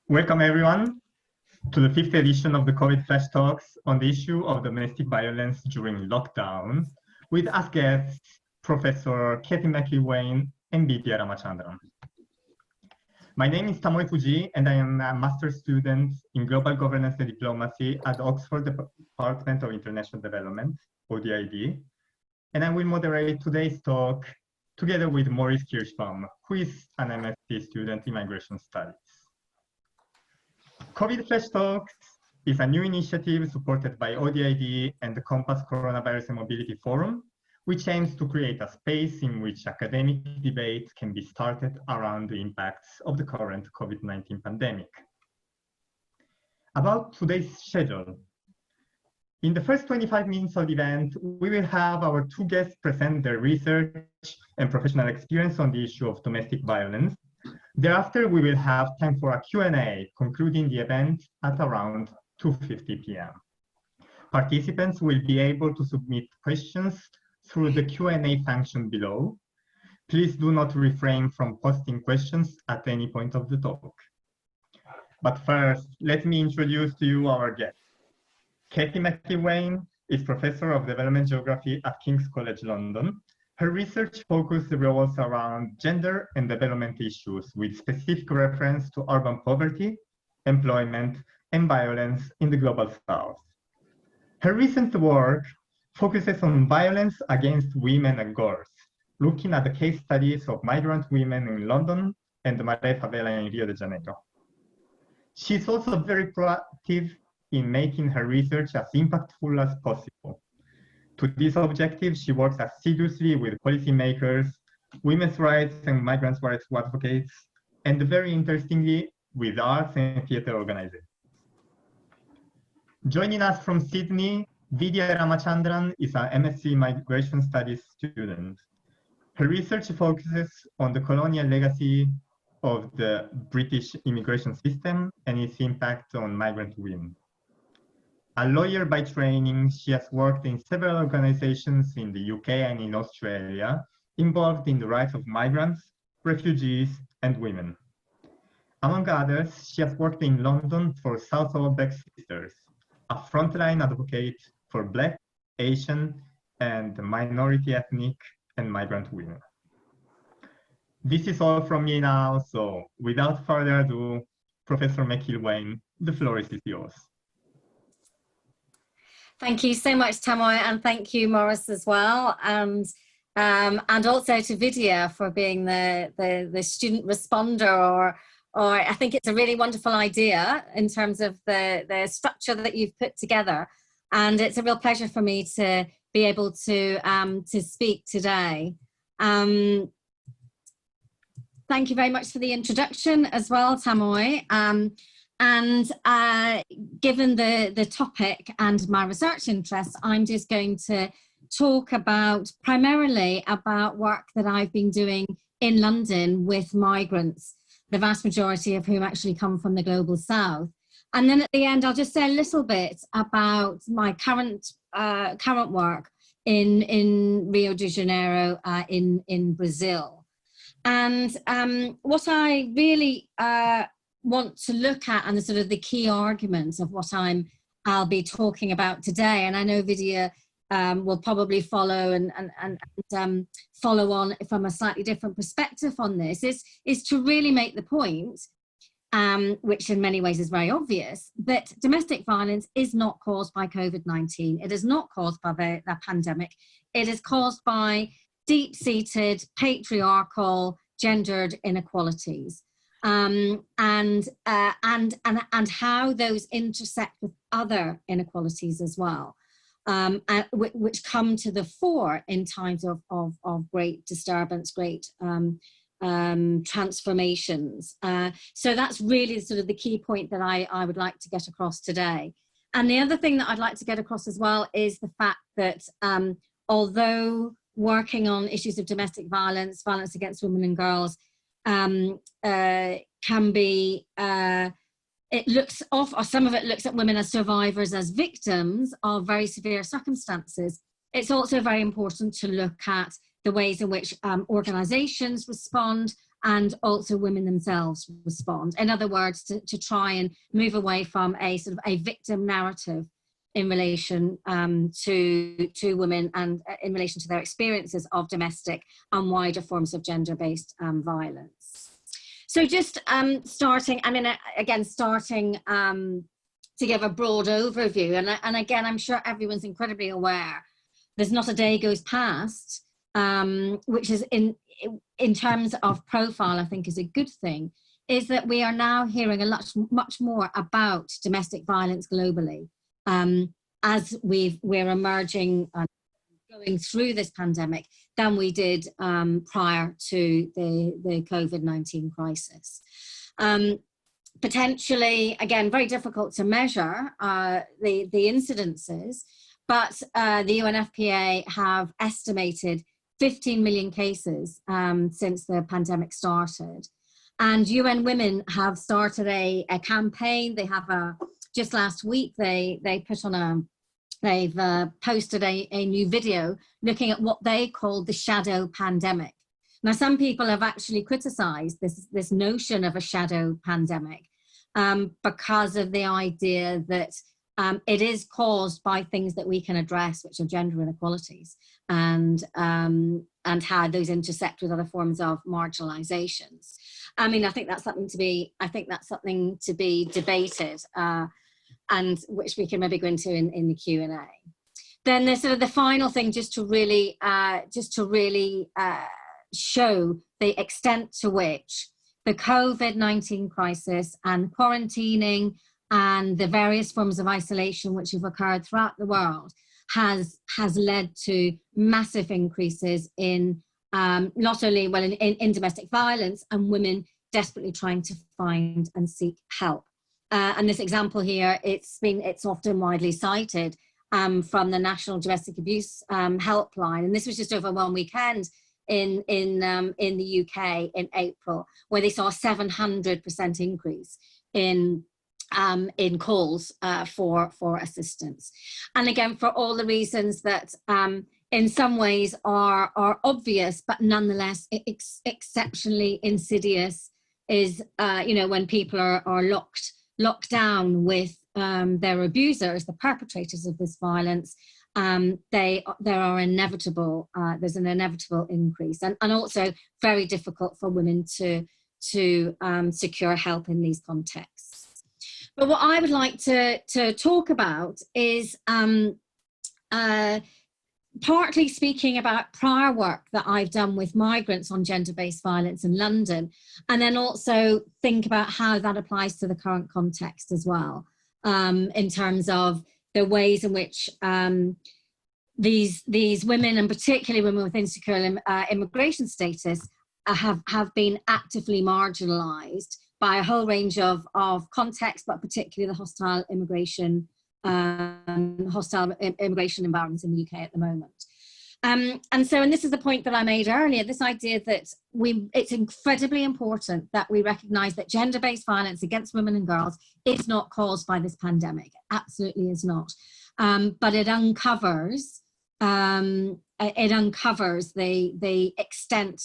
Welcome everyone to the 5th edition of the COVID Flash Talks on the issue of domestic violence during lockdown, with as guests Professor Cathy McIlwaine and Vidya Ramachandran. My name is Tamoe Fuji, and I am a master's student in Global Governance and Diplomacy at Oxford Department of International Development, ODID, and I will moderate today's talk together with Maurice Kirschbaum, who is an MSc student in Migration Studies. COVID Flash Talks is a new initiative supported by ODID and the Compass Coronavirus and Mobility Forum, which aims to create a space in which academic debate can be started around the impacts of the current COVID-19 pandemic. About today's schedule. In the first 25 minutes of the event, we will have our two guests present their research and professional experience on the issue of domestic violence. Thereafter, we will have time for a Q&A, concluding the event at around 2:50 p.m. Participants will be able to submit questions through the Q&A function below. Please do not refrain from posting questions at any point of the talk. But first, let me introduce to you our guest. Cathy McIlwaine is Professor of Development Geography at King's College London. Her research focus revolves around gender and development issues with specific reference to urban poverty, employment, and violence in the Global South. Her recent work focuses on violence against women and girls, looking at the case studies of migrant women in London and the Maré favela in Rio de Janeiro. She's also very proactive in making her research as impactful as possible. To this objective, she works assiduously with policymakers, women's rights and migrants' rights advocates, and very interestingly, with arts and theater organizers. Joining us from Sydney, Vidya Ramachandran is an MSc Migration Studies student. Her research focuses on the colonial legacy of the British immigration system and its impact on migrant women. A lawyer by training, she has worked in several organizations in the UK and in Australia, involved in the rights of migrants, refugees, and women. Among others, she has worked in London for South Outback Sisters, a frontline advocate for Black, Asian, and minority ethnic and migrant women. This is all from me now, so without further ado, Professor McIlwaine, the floor is yours. Thank you so much, Tamoe, and thank you, Maurice, as well, and also to Vidya for being the student responder, or I think it's a really wonderful idea in terms of the structure that you've put together, and it's a real pleasure for me to be able to speak today. Thank you very much for the introduction as well, Tamoe. And given the topic and my research interests, I'm just going to talk primarily about work that I've been doing in London with migrants, the vast majority of whom actually come from the Global South. And then at the end, I'll just say a little bit about my current work in Rio de Janeiro in Brazil. And what I really want to look at, and the sort of the key arguments of what I'll be talking about today, and I know Vidya will probably follow and follow on from a slightly different perspective on this, is to really make the point, which in many ways is very obvious, that domestic violence is not caused by COVID-19. It is not caused by the pandemic. It is caused by deep-seated patriarchal gendered inequalities. And how those intersect with other inequalities as well, which come to the fore in times of great disturbance, great transformations. So that's really sort of the key point that I would like to get across today. And the other thing that I'd like to get across as well is the fact that although working on issues of domestic violence, violence against women and girls, can be, it looks off, or some of it looks at women as survivors, as victims of very severe circumstances. It's also very important to look at the ways in which organizations respond and also women themselves respond. In other words, to try and move away from a sort of a victim narrative in relation to women and in relation to their experiences of domestic and wider forms of gender-based violence. So just starting, I mean, again, starting to give a broad overview, and again, I'm sure everyone's incredibly aware, there's not a day goes past, which is in terms of profile, I think is a good thing, is that we are now hearing a much more about domestic violence globally as we're emerging and going through this pandemic than we did prior to the COVID-19 crisis. Potentially, again, very difficult to measure the incidences, but the UNFPA have estimated 15 million cases since the pandemic started. And UN Women have started a campaign. They have just last week, they've posted a new video looking at what they call the shadow pandemic. Now, some people have actually criticized this notion of a shadow pandemic because of the idea that it is caused by things that we can address, which are gender inequalities and how those intersect with other forms of marginalizations. I mean, I think that's something to be debated, and which we can maybe go into in the Q&A. Then there's sort of the final thing, just to really show the extent to which the COVID-19 crisis and quarantining and the various forms of isolation which have occurred throughout the world has led to massive increases in not only in domestic violence and women desperately trying to find and seek help. And this example here, it's often widely cited from the National Domestic Abuse Helpline, and this was just over one weekend in the UK in April, where they saw a 700% increase in calls for assistance. And again, for all the reasons that in some ways are obvious, but nonetheless exceptionally insidious, is when people are locked down with their abusers, the perpetrators of this violence, there are inevitable, there's an inevitable increase, and also very difficult for women to secure help in these contexts. But what I would like to talk about is partly speaking about prior work that I've done with migrants on gender-based violence in London, and then also think about how that applies to the current context as well, in terms of the ways in which these women, and particularly women with insecure immigration status, have been actively marginalised by a whole range of contexts, but particularly the hostile immigration environments in the UK at the moment. And this is the point that I made earlier, this idea that it's incredibly important that we recognise that gender-based violence against women and girls is not caused by this pandemic. It absolutely is not. But it uncovers the extent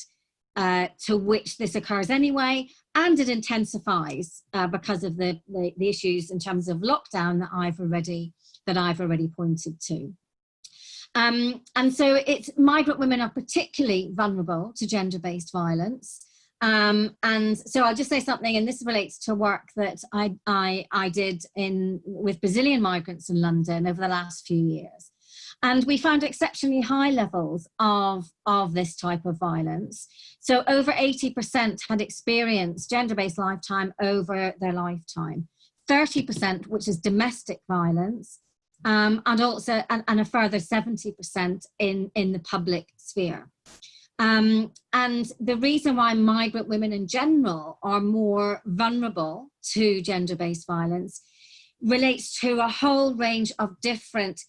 to which this occurs anyway, and it intensifies because of the issues in terms of lockdown that I've already pointed to. And so migrant women are particularly vulnerable to gender-based violence. And so I'll just say something, and this relates to work that I did with Brazilian migrants in London over the last few years. And we found exceptionally high levels of this type of violence. So over 80% had experienced gender-based lifetime over their lifetime, 30%, which is domestic violence, and also and a further 70% in the public sphere. And the reason why migrant women in general are more vulnerable to gender-based violence relates to a whole range of different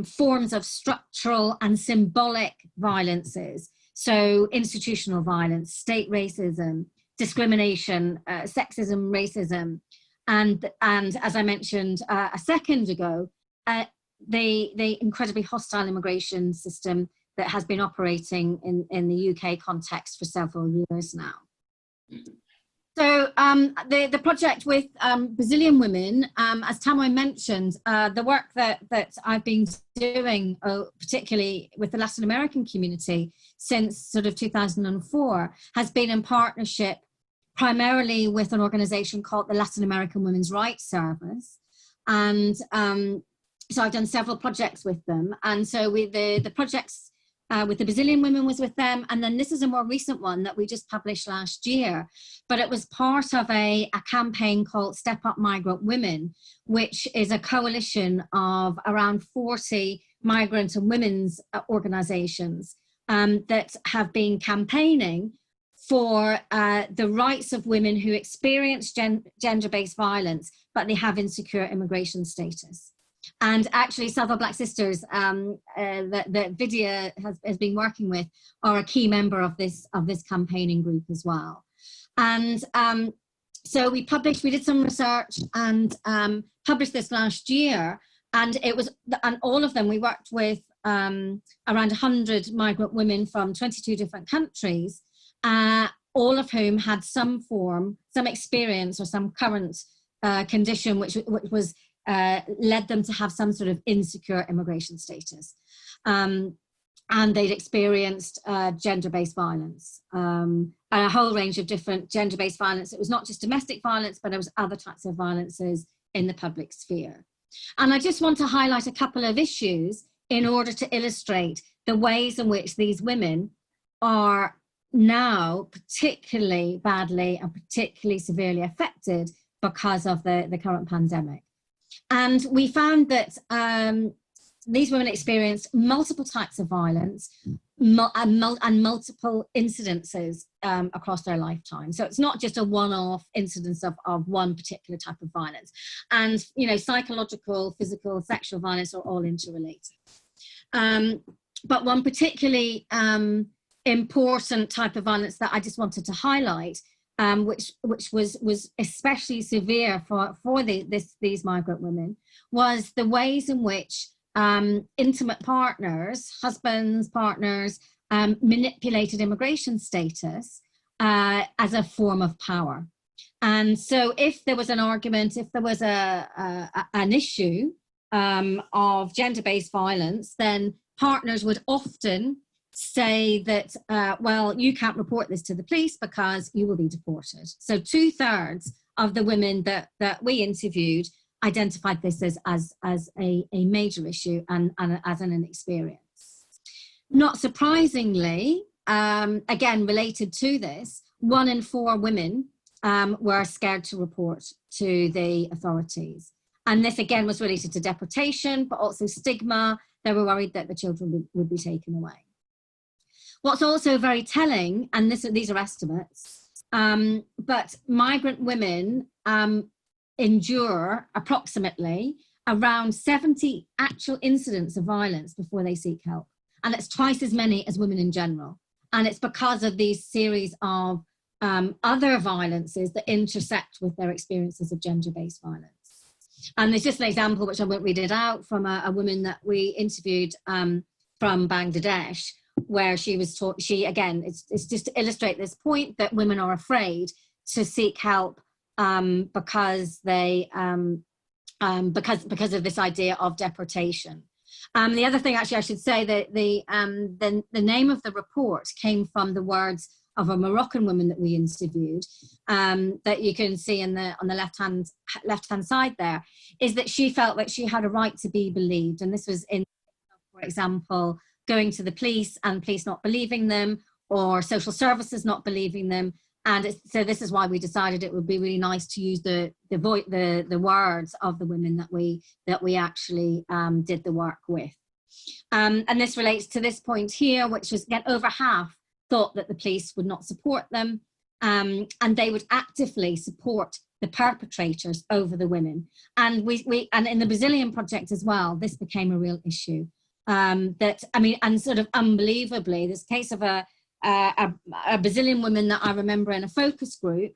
forms of structural and symbolic violences. So institutional violence, state racism, discrimination, sexism, racism, and as I mentioned a second ago, the incredibly hostile immigration system that has been operating in the UK context for several years now. So the project with Brazilian women, as Tamoi mentioned, the work that I've been doing, particularly with the Latin American community since sort of 2004, has been in partnership primarily with an organization called the Latin American Women's Rights Service. And so I've done several projects with them. And so the projects with the Brazilian women was with them. And then this is a more recent one that we just published last year, but it was part of a campaign called Step Up Migrant Women, which is a coalition of around 40 migrant and women's organizations that have been campaigning for the rights of women who experience gender-based violence, but they have insecure immigration status. And actually, Southern Black Sisters that Vidya has been working with are a key member of this campaigning group as well. And so we did some research and published this last year. And all of them, we worked with around 100 migrant women from 22 different countries, all of whom had some experience or some current condition which was led them to have some sort of insecure immigration status. And they'd experienced gender-based violence, and a whole range of different gender-based violence. It was not just domestic violence, but there was other types of violences in the public sphere. And I just want to highlight a couple of issues in order to illustrate the ways in which these women are now particularly badly and particularly severely affected because of the current pandemic. And we found that these women experienced multiple types of violence and multiple incidences across their lifetime. So it's not just a one-off incidence of one particular type of violence. And, you know, psychological, physical, sexual violence are all interrelated. But one particularly important type of violence that I just wanted to highlight, which was especially severe for these migrant women, was the ways in which intimate partners, husbands, partners, manipulated immigration status as a form of power. And so if there was an argument, if there was an issue of gender-based violence, then partners would often say that, well, you can't report this to the police because you will be deported. So 2/3 of the women that we interviewed identified this as a major issue and as an experience. Not surprisingly, again, related to this, 1 in 4 women were scared to report to the authorities. And this again was related to deportation, but also stigma. They were worried that the children would be taken away. What's also very telling, and these are estimates, but migrant women endure approximately around 70 actual incidents of violence before they seek help. And it's twice as many as women in general. And it's because of these series of other violences that intersect with their experiences of gender-based violence. And there's just an example, which I won't read it out, from a woman that we interviewed from Bangladesh, where she was taught, again, it's just to illustrate this point that women are afraid to seek help because of this idea of deportation. The other thing, actually, I should say that the name of the report came from the words of a Moroccan woman that we interviewed, that you can see on the left-hand side there, is that she felt that she had a right to be believed. And this was in, for example, going to the police and police not believing them, or social services not believing them. And so this is why we decided it would be really nice to use the words of the women that we actually did the work with. And this relates to this point here, which was, again, over half thought that the police would not support them, and they would actively support the perpetrators over the women. And and in the Brazilian project as well, this became a real issue. And sort of unbelievably, this case of a Brazilian woman that I remember in a focus group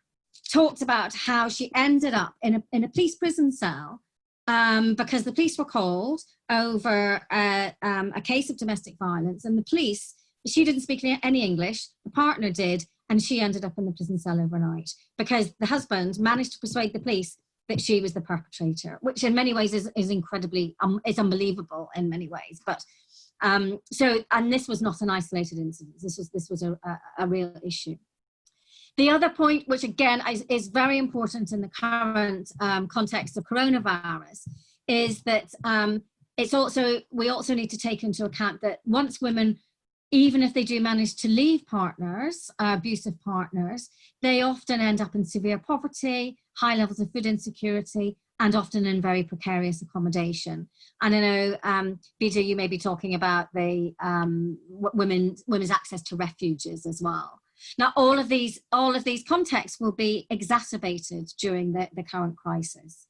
talked about how she ended up in a police prison cell because the police were called over a case of domestic violence, and the police, she didn't speak any English, the partner did, and she ended up in the prison cell overnight because the husband managed to persuade the police that she was the perpetrator, which in many ways is incredibly, it's unbelievable in many ways. But and this was not an isolated incident. This was a real issue. The other point, which again is very important in the current context of coronavirus, is that we also need to take into account that once women, even if they do manage to leave partners, abusive partners, they often end up in severe poverty, high levels of food insecurity, and often in very precarious accommodation. And I know, Vidya, you may be talking about the women's access to refuges as well. Now, all of these contexts will be exacerbated during the current crisis.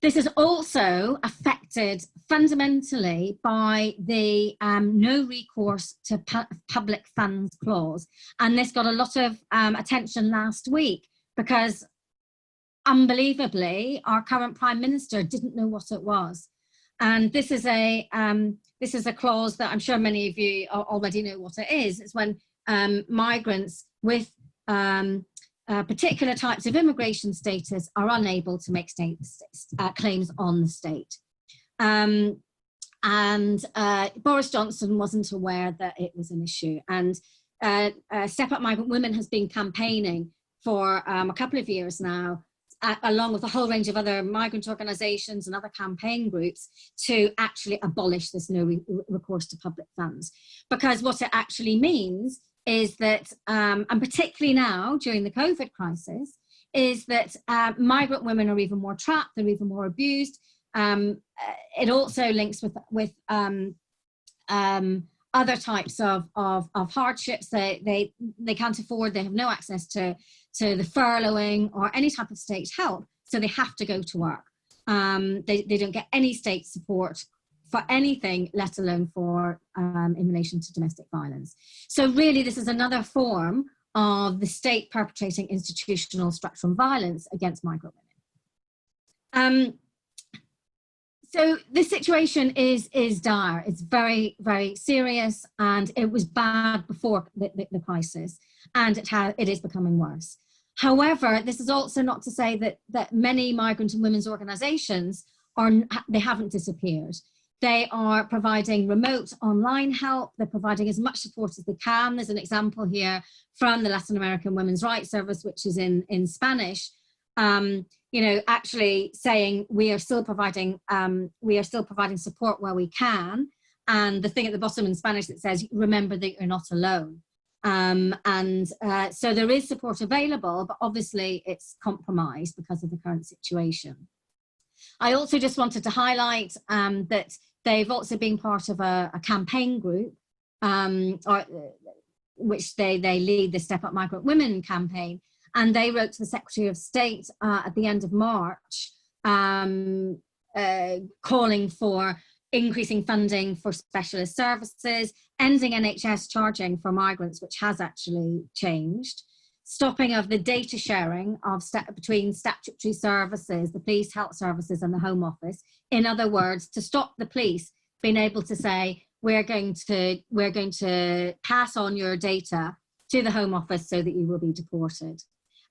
This is also affected fundamentally by the no recourse to public funds clause. And this got a lot of attention last week because, unbelievably, our current Prime Minister didn't know what it was. And this is a clause that I'm sure many of you already know what it is. It's when migrants with particular types of immigration status are unable to make claims on the state. Boris Johnson wasn't aware that it was an issue. And Step Up Migrant Women has been campaigning for a couple of years now, along with a whole range of other migrant organisations and other campaign groups, to actually abolish this no recourse to public funds. Because what it actually means is that, and particularly now during the COVID crisis, is that migrant women are even more trapped, they're even more abused. It also links with other types of hardships. They can't afford, they have no access to the furloughing or any type of state help, so they have to go to work. They don't get any state support for anything, let alone for in relation to domestic violence. So really, this is another form of the state perpetrating institutional structural violence against migrant women. So this situation is dire. It's very, very serious, and it was bad before the crisis, and it is becoming worse. However, this is also not to say that many migrant and women's organisations they haven't disappeared. They are providing remote online help. They're providing as much support as they can. There's an example here from the Latin American Women's Rights Service, which is in Spanish, actually saying we are still providing support where we can. And the thing at the bottom in Spanish that says, remember that you're not alone. So there is support available, but obviously it's compromised because of the current situation. I also just wanted to highlight that they've also been part of a campaign group, which they lead, the Step Up Migrant Women campaign, and they wrote to the Secretary of State at the end of March, calling for increasing funding for specialist services, ending NHS charging for migrants, which has actually changed, stopping of the data sharing between statutory services, the police, health services and the Home Office. In other words, to stop the police being able to say, we're going to pass on your data to the Home Office so that you will be deported.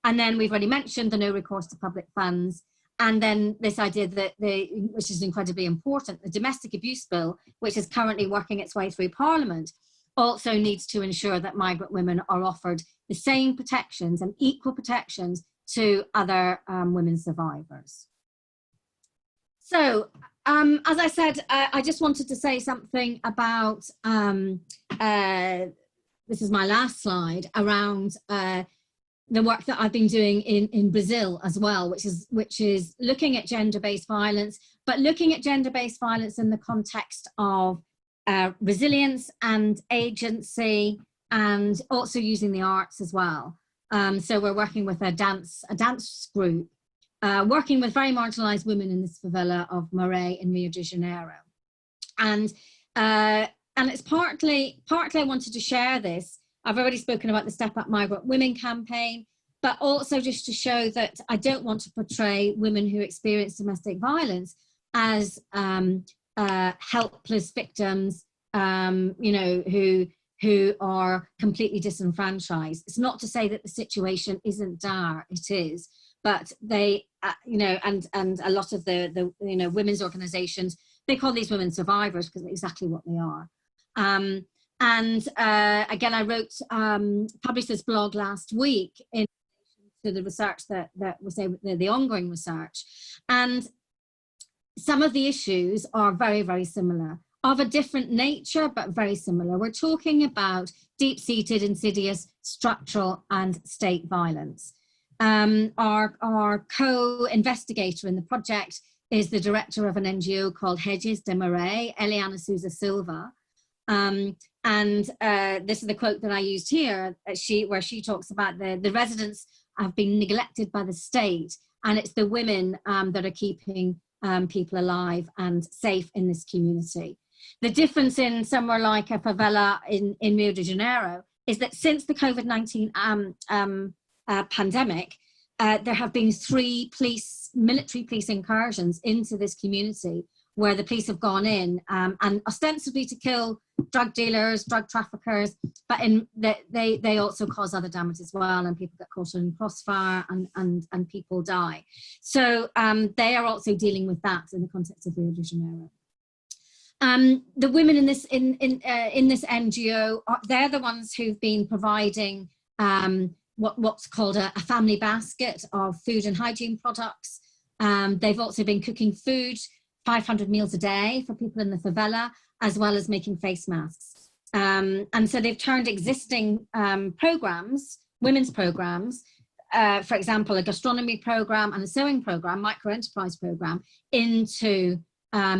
And then we've already mentioned the no recourse to public funds. And then this idea that which is incredibly important, the domestic abuse bill, which is currently working its way through Parliament, also needs to ensure that migrant women are offered the same protections and equal protections to other women survivors. So, as I said, I just wanted to say something about, this is my last slide, around the work that I've been doing in Brazil as well, which is looking at gender-based violence, but looking at gender-based violence in the context of resilience and agency, and also using the arts as well. So we're working with a dance group, working with very marginalized women in this favela of Maré in Rio de Janeiro. And it's partly I wanted to share this. I've already spoken about the Step Up Migrant Women campaign, but also just to show that I don't want to portray women who experience domestic violence as helpless victims, who who are completely disenfranchised. It's not to say that the situation isn't dire, it is, but they, and a lot of the women's organizations, they call these women survivors because that's exactly what they are. Again, I published this blog last week in to the research that was the ongoing research, and some of the issues are very, very similar, of a different nature, but very similar. We're talking about deep-seated, insidious, structural and state violence. Our co-investigator in the project is the director of an NGO called Hedges de Marais, Eliana Souza Silva. This is the quote that I used here, where she talks about the residents have been neglected by the state, and it's the women that are keeping people alive and safe in this community. The difference in somewhere like a favela in Rio de Janeiro is that since the COVID-19 pandemic, there have been 3 military police incursions into this community, where the police have gone in and ostensibly to kill drug dealers, drug traffickers, but they also cause other damage as well, and people get caught in crossfire and people die. So they are also dealing with that in the context of Rio de Janeiro. The women in this NGO, they're the ones who've been providing what's called a family basket of food and hygiene products. They've also been cooking food, 500 meals a day for people in the favela, as well as making face masks. And so they've turned existing programs, women's programs, for example, a gastronomy program and a sewing program, micro-enterprise program, into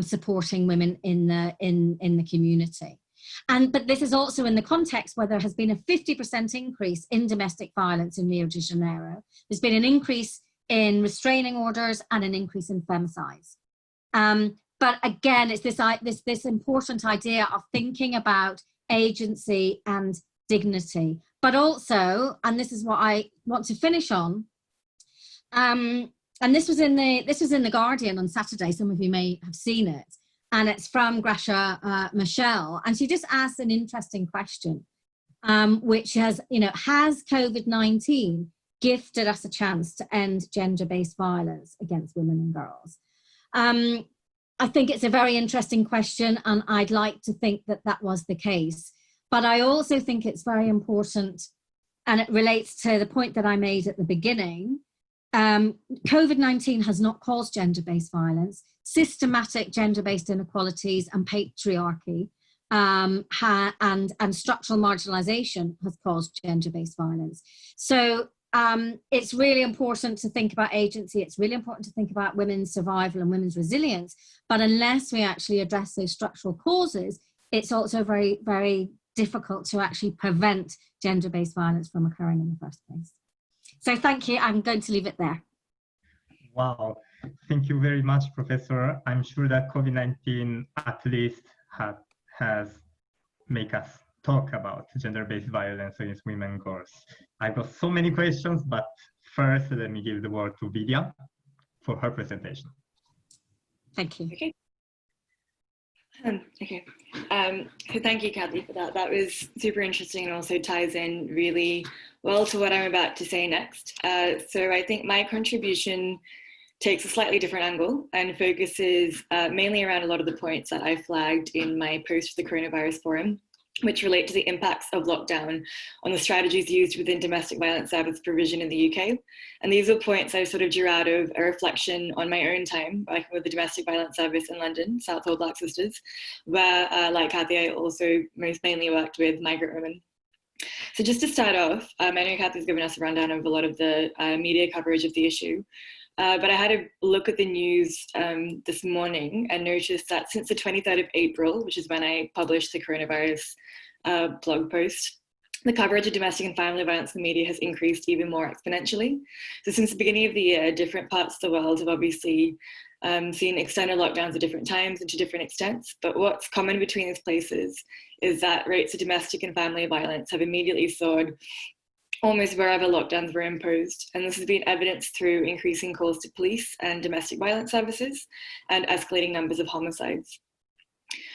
supporting women in the community. But this is also in the context where there has been a 50% increase in domestic violence in Rio de Janeiro. There's been an increase in restraining orders and an increase in femicides. But again, it's this important idea of thinking about agency and dignity, but also, and this is what I want to finish on, and this was in the Guardian on Saturday. Some of you may have seen it, and it's from Gracia Michel, and she just asked an interesting question, which has COVID-19 gifted us a chance to end gender-based violence against women and girls? I think it's a very interesting question, and I'd like to think that that was the case. But I also think it's very important, and it relates to the point that I made at the beginning. COVID-19 has not caused gender-based violence. Systematic gender-based inequalities and patriarchy and structural marginalization has caused gender-based violence. So it's really important to think about agency. It's really important to think about women's survival and women's resilience. But unless we actually address those structural causes, it's also very, very difficult to actually prevent gender-based violence from occurring in the first place. So thank you. I'm going to leave it there. Wow. Thank you very much, Professor. I'm sure that COVID-19 at least has made us talk about gender-based violence against women and girls. I've got so many questions, but first let me give the word to Vidya for her presentation. Thank you. Okay. So thank you, Cathy, for that. That was super interesting and also ties in really well to what I'm about to say next. So I think my contribution takes a slightly different angle and focuses mainly around a lot of the points that I flagged in my post for the Coronavirus Forum, which relate to the impacts of lockdown on the strategies used within domestic violence service provision in the UK. And these are points I sort of drew out of a reflection on my own time working with the domestic violence service in London, Southall Black Sisters, where, like Cathy, I also most mainly worked with migrant women. So just to start off, I know Cathy's given us a rundown of a lot of the media coverage of the issue, but I had a look at the news this morning and noticed that since the 23rd of April, which is when I published the coronavirus blog post, the coverage of domestic and family violence in the media has increased even more exponentially. So since the beginning of the year, different parts of the world have obviously seen extended lockdowns at different times and to different extents. But what's common between these places is that rates of domestic and family violence have immediately soared almost wherever lockdowns were imposed. And this has been evidenced through increasing calls to police and domestic violence services and escalating numbers of homicides.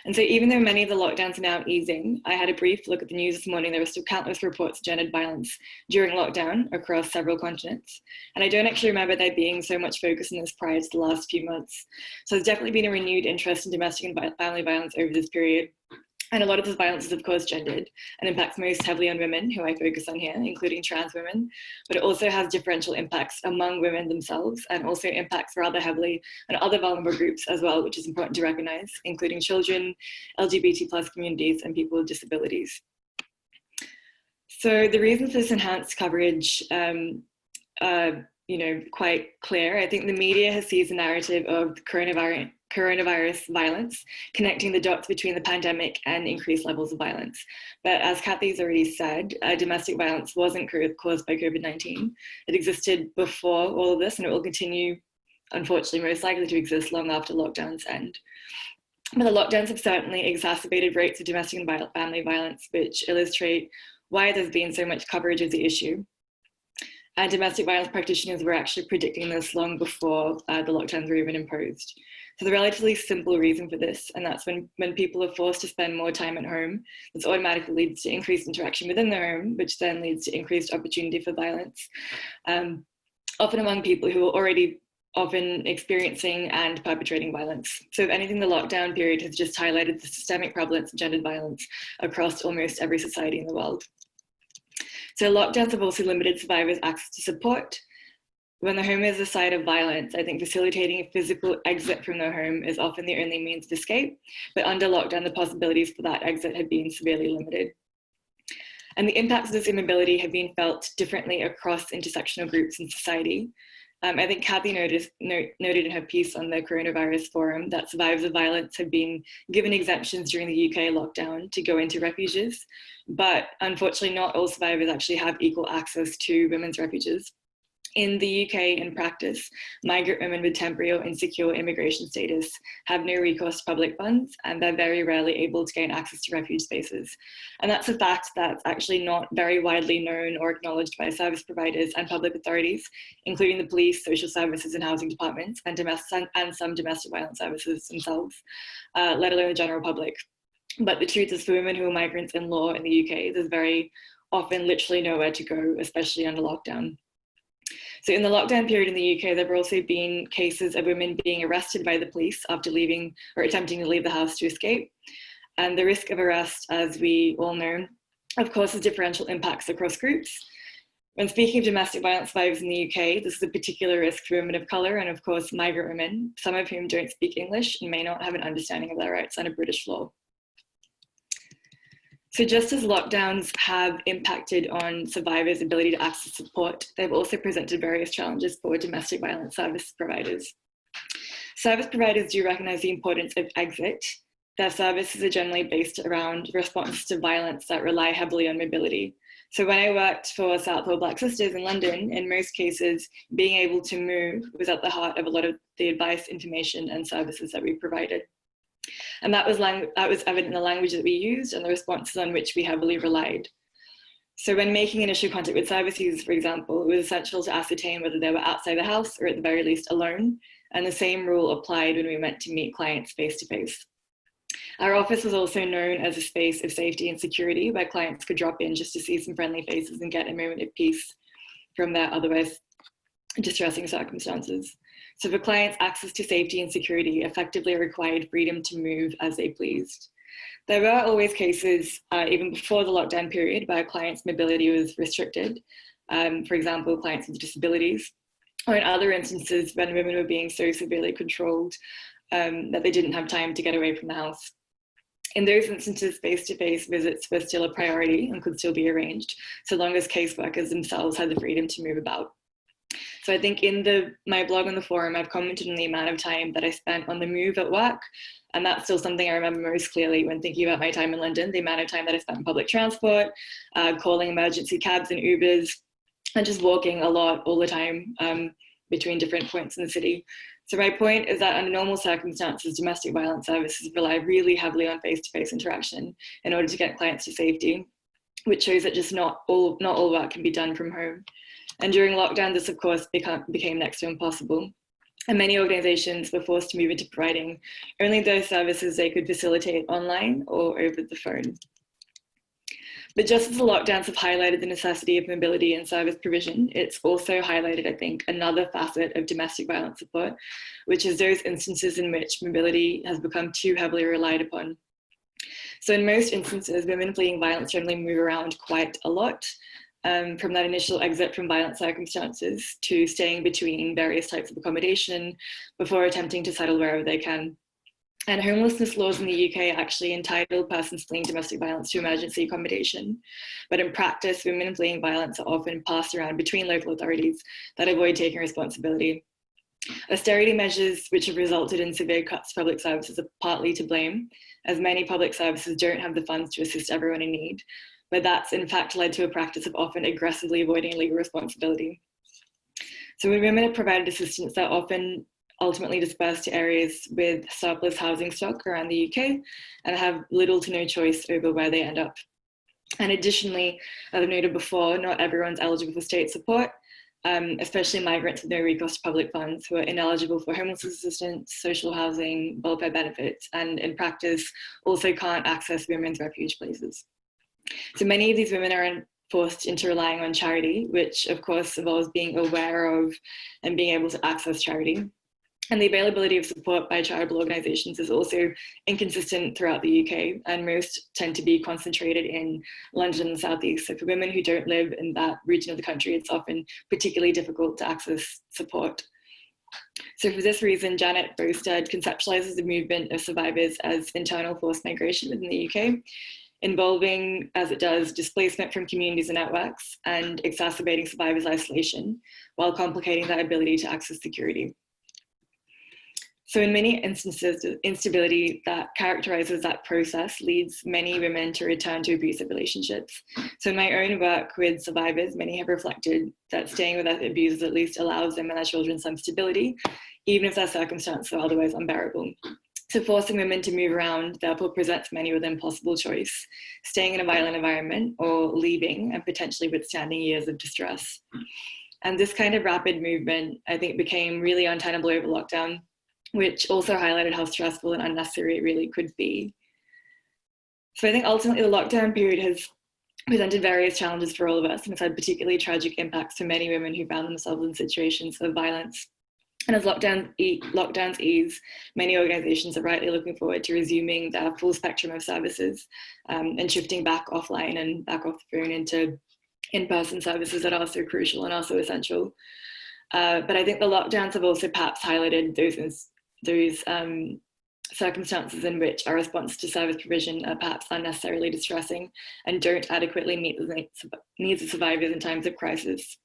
And so even though many of the lockdowns are now easing, I had a brief look at the news this morning. There were still countless reports of gendered violence during lockdown across several continents. And I don't actually remember there being so much focus on this prior to the last few months. So there's definitely been a renewed interest in domestic and family violence over this period. And a lot of this violence is, of course, gendered and impacts most heavily on women, who I focus on here, including trans women. But it also has differential impacts among women themselves, and also impacts rather heavily on other vulnerable groups as well, which is important to recognize, including children, LGBT+ communities, and people with disabilities. So the reasons for this enhanced coverage quite clear. I think the media has seized the narrative of coronavirus violence, connecting the dots between the pandemic and increased levels of violence. But as Cathy's already said, domestic violence wasn't caused by COVID-19. It existed before all of this, and it will continue, unfortunately, most likely to exist long after lockdowns end. But the lockdowns have certainly exacerbated rates of domestic and family violence, which illustrate why there's been so much coverage of the issue. And domestic violence practitioners were actually predicting this long before the lockdowns were even imposed. So the relatively simple reason for this, and that's when people are forced to spend more time at home, this automatically leads to increased interaction within the home, which then leads to increased opportunity for violence, often among people who are already often experiencing and perpetrating violence. So if anything, the lockdown period has just highlighted the systemic prevalence of gendered violence across almost every society in the world. So lockdowns have also limited survivors' access to support. When the home is the site of violence, I think facilitating a physical exit from the home is often the only means of escape, but under lockdown, the possibilities for that exit have been severely limited. And the impacts of this immobility have been felt differently across intersectional groups in society. I think Cathy noted in her piece on the coronavirus forum that survivors of violence have been given exemptions during the UK lockdown to go into refuges, but unfortunately not all survivors actually have equal access to women's refuges. In the UK, in practice, migrant women with temporary or insecure immigration status have no recourse to public funds, and they're very rarely able to gain access to refuge spaces. And that's a fact that's actually not very widely known or acknowledged by service providers and public authorities, including the police, social services and housing departments, and some domestic violence services themselves, let alone the general public. But the truth is, for women who are migrants in law in the UK, there's very often literally nowhere to go, especially under lockdown. So in the lockdown period in the UK, there have also been cases of women being arrested by the police after leaving or attempting to leave the house to escape. And the risk of arrest, as we all know, of course, has differential impacts across groups. When speaking of domestic violence survivors in the UK, this is a particular risk for women of colour and, of course, migrant women, some of whom don't speak English and may not have an understanding of their rights under British law. So just as lockdowns have impacted on survivors' ability to access support, they've also presented various challenges for domestic violence service providers. Service providers do recognise the importance of exit. Their services are generally based around responses to violence that rely heavily on mobility. So when I worked for Southall Black Sisters in London, in most cases, being able to move was at the heart of a lot of the advice, information, and services that we provided. And that was evident in the language that we used and the responses on which we heavily relied. So when making initial contact with service users, for example, it was essential to ascertain whether they were outside the house or at the very least alone. And the same rule applied when we went to meet clients face-to-face. Our office was also known as a space of safety and security where clients could drop in just to see some friendly faces and get a moment of peace from their otherwise distressing circumstances. So for clients, access to safety and security effectively required freedom to move as they pleased. There were always cases, even before the lockdown period, where clients' mobility was restricted. For example, clients with disabilities, or in other instances when women were being so severely controlled that they didn't have time to get away from the house. In those instances, face-to-face visits were still a priority and could still be arranged, so long as caseworkers themselves had the freedom to move about. So I think in my blog on the forum, I've commented on the amount of time that I spent on the move at work. And that's still something I remember most clearly when thinking about my time in London, the amount of time that I spent in public transport, calling emergency cabs and Ubers, and just walking a lot all the time between different points in the city. So my point is that under normal circumstances, domestic violence services rely really heavily on face-to-face interaction in order to get clients to safety, which shows that just not all work can be done from home. And during lockdown, this of course became next to impossible. and many organizations were forced to move into providing only those services they could facilitate online or over the phone. But just as the lockdowns have highlighted the necessity of mobility and service provision, it's also highlighted, I think, another facet of domestic violence support, which is those instances in which mobility has become too heavily relied upon. So in most instances, women fleeing violence generally move around quite a lot, from that initial exit from violent circumstances to staying between various types of accommodation before attempting to settle wherever they can. And homelessness laws in the UK actually entitle persons fleeing domestic violence to emergency accommodation. But in practice, women fleeing violence are often passed around between local authorities that avoid taking responsibility. Austerity measures which have resulted in severe cuts to public services are partly to blame, as many public services don't have the funds to assist everyone in need. But that's in fact led to a practice of often aggressively avoiding legal responsibility. So when women are provided assistance, they're often ultimately dispersed to areas with surplus housing stock around the UK and have little to no choice over where they end up. And additionally, as I've noted before, not everyone's eligible for state support, especially migrants with no recourse to public funds who are ineligible for homelessness assistance, social housing, welfare benefits, and in practice also can't access women's refuge places. So many of these women are forced into relying on charity, which of course involves being aware of and being able to access charity. And the availability of support by charitable organisations is also inconsistent throughout the UK, and most tend to be concentrated in London and the South East. So for women who don't live in that region of the country, it's often particularly difficult to access support. So for this reason, Janet Bostad conceptualises the movement of survivors as internal forced migration within the UK, involving, as it does, displacement from communities and networks and exacerbating survivors' isolation while complicating their ability to access security. So in many instances, the instability that characterizes that process leads many women to return to abusive relationships. So in my own work with survivors, many have reflected that staying with their abusers at least allows them and their children some stability, even if their circumstances are otherwise unbearable. So forcing women to move around therefore presents many with an impossible choice, staying in a violent environment or leaving and potentially withstanding years of distress. And this kind of rapid movement, I think, became really untenable over lockdown, which also highlighted how stressful and unnecessary it really could be. So I think ultimately the lockdown period has presented various challenges for all of us and has had particularly tragic impacts for many women who found themselves in situations of violence. And as lockdowns ease, many organisations are rightly looking forward to resuming their full spectrum of services and shifting back offline and back off the phone into in-person services that are so crucial and are so essential. But I think the lockdowns have also perhaps highlighted those circumstances in which our response to service provision are perhaps unnecessarily distressing and don't adequately meet the needs of survivors in times of crisis.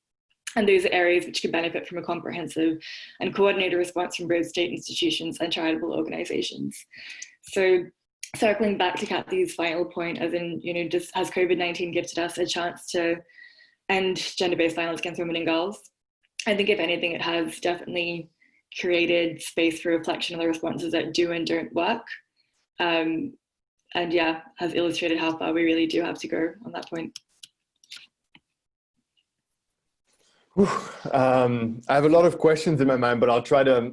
And those are areas which could benefit from a comprehensive and coordinated response from both state institutions and charitable organisations. So circling back to Cathy's final point, as in, just has COVID-19 gifted us a chance to end gender-based violence against women and girls? I think if anything, it has definitely created space for reflection on the responses that do and don't work. And yeah, has illustrated how far we really do have to go on that point. I have a lot of questions in my mind, but I'll try to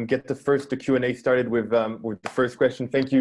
get the Q&A started with the first question. Thank you